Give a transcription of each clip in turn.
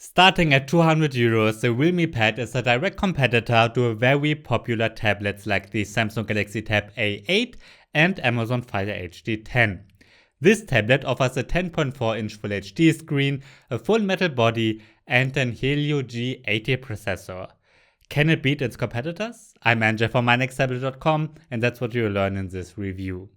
Starting at €200, the Realme Pad is a direct competitor to very popular tablets like the Samsung Galaxy Tab A8 and Amazon Fire HD 10. This tablet offers a 10.4-inch Full HD screen, a full metal body, and an Helio G80 processor. Can it beat its competitors? I'm Anja from mynexttablet.com, and that's what you'll learn in this review.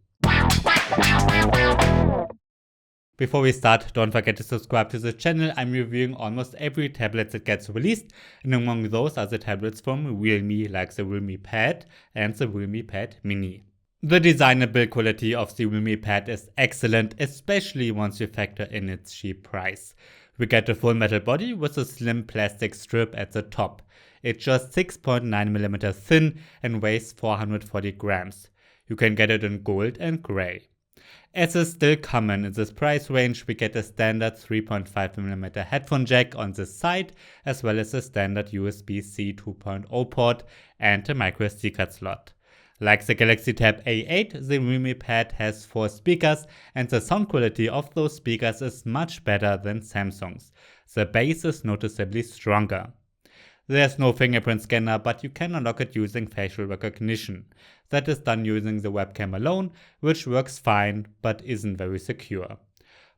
Before we start, don't forget to subscribe to the channel. I'm reviewing almost every tablet that gets released, and among those are the tablets from Realme, like the Realme Pad and the Realme Pad Mini. The design and build quality of the Realme Pad is excellent, especially once you factor in its cheap price. We get a full metal body with a slim plastic strip at the top. It's just 6.9mm thin and weighs 440 grams. You can get it in gold and grey. As is still common in this price range, we get a standard 3.5mm headphone jack on this side, as well as a standard USB-C 2.0 port and a microSD card slot. Like the Galaxy Tab A8, the Realme Pad has 4 speakers, and the sound quality of those speakers is much better than Samsung's. The bass is noticeably stronger. There's no fingerprint scanner, but you can unlock it using facial recognition. That is done using the webcam alone, which works fine, but isn't very secure.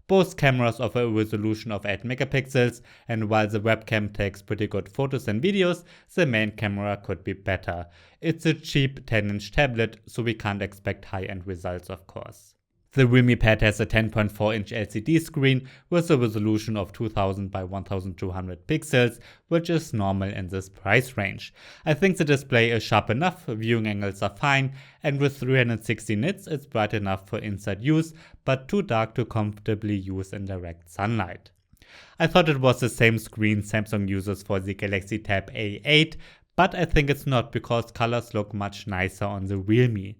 Both cameras offer a resolution of 8 megapixels, and while the webcam takes pretty good photos and videos, the main camera could be better. It's a cheap 10-inch tablet, so we can't expect high-end results, of course. The Realme Pad has a 10.4-inch LCD screen with a resolution of 2000 by 1200 pixels, which is normal in this price range. I think the display is sharp enough, viewing angles are fine, and with 360 nits it's bright enough for inside use, but too dark to comfortably use in direct sunlight. I thought it was the same screen Samsung uses for the Galaxy Tab A8, but I think it's not, because colors look much nicer on the Realme.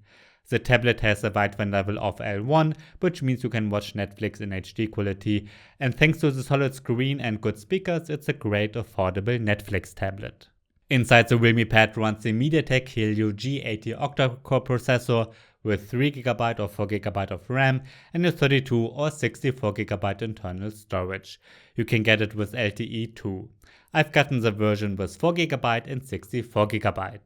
The tablet has a wideband level of L1, which means you can watch Netflix in HD quality, and thanks to the solid screen and good speakers, it's a great affordable Netflix tablet. Inside the Realme Pad runs the MediaTek Helio G80 octa-core processor with 3GB or 4GB of RAM and a 32 or 64GB internal storage. You can get it with LTE too. I've gotten the version with 4GB and 64GB.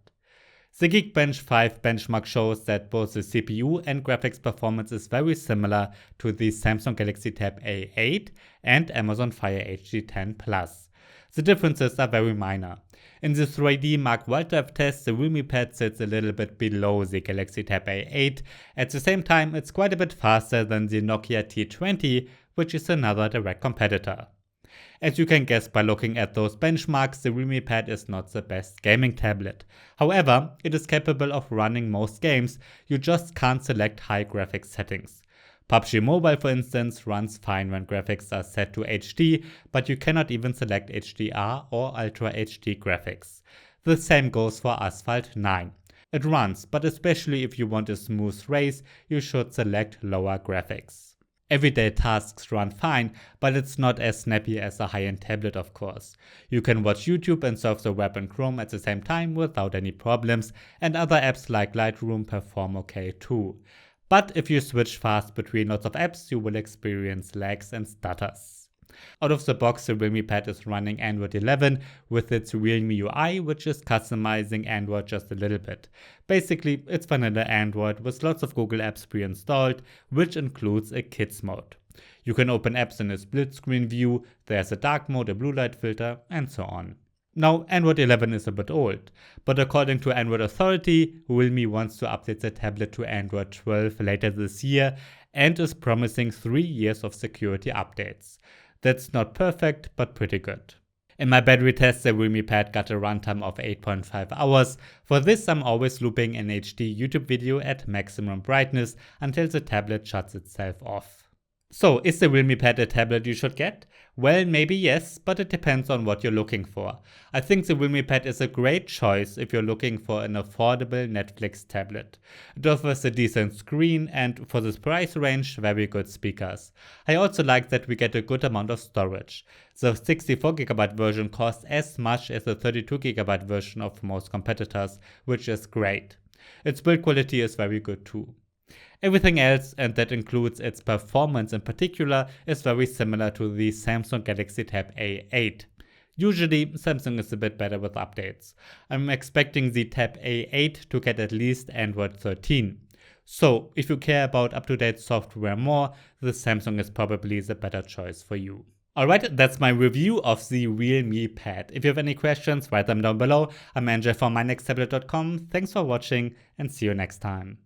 The Geekbench 5 benchmark shows that both the CPU and graphics performance is very similar to the Samsung Galaxy Tab A8 and Amazon Fire HD 10 Plus. The differences are very minor. In the 3D Mark Wildlife test, the Realme Pad sits a little bit below the Galaxy Tab A8. At the same time, it's quite a bit faster than the Nokia T20, which is another direct competitor. As you can guess by looking at those benchmarks, the Realme Pad is not the best gaming tablet. However, it is capable of running most games, you just can't select high graphics settings. PUBG Mobile, for instance, runs fine when graphics are set to HD, but you cannot even select HDR or Ultra HD graphics. The same goes for Asphalt 9. It runs, but especially if you want a smooth race, you should select lower graphics. Everyday tasks run fine, but it's not as snappy as a high-end tablet, of course. You can watch YouTube and surf the web and Chrome at the same time without any problems, and other apps like Lightroom perform okay too. But if you switch fast between lots of apps, you will experience lags and stutters. Out of the box, the Realme Pad is running Android 11 with its Realme UI, which is customizing Android just a little bit. Basically, it's vanilla Android with lots of Google apps pre-installed, which includes a kids mode. You can open apps in a split screen view, there's a dark mode, a blue light filter, and so on. Now, Android 11 is a bit old, but according to Android Authority, Realme wants to update the tablet to Android 12 later this year and is promising 3 years of security updates. That's not perfect, but pretty good. In my battery test, the Realme Pad got a runtime of 8.5 hours. For this, I'm always looping an HD YouTube video at maximum brightness until the tablet shuts itself off. So, is the Realme Pad a tablet you should get? Well, maybe yes, but it depends on what you're looking for. I think the Realme Pad is a great choice if you're looking for an affordable Netflix tablet. It offers a decent screen and, for this price range, very good speakers. I also like that we get a good amount of storage. The 64GB version costs as much as the 32GB version of most competitors, which is great. Its build quality is very good too. Everything else, and that includes its performance in particular, is very similar to the Samsung Galaxy Tab A8. Usually, Samsung is a bit better with updates. I'm expecting the Tab A8 to get at least Android 13. So, if you care about up-to-date software more, the Samsung is probably the better choice for you. Alright, that's my review of the Realme Pad. If you have any questions, write them down below. I'm Angel from mynexttablet.com. Thanks for watching and see you next time.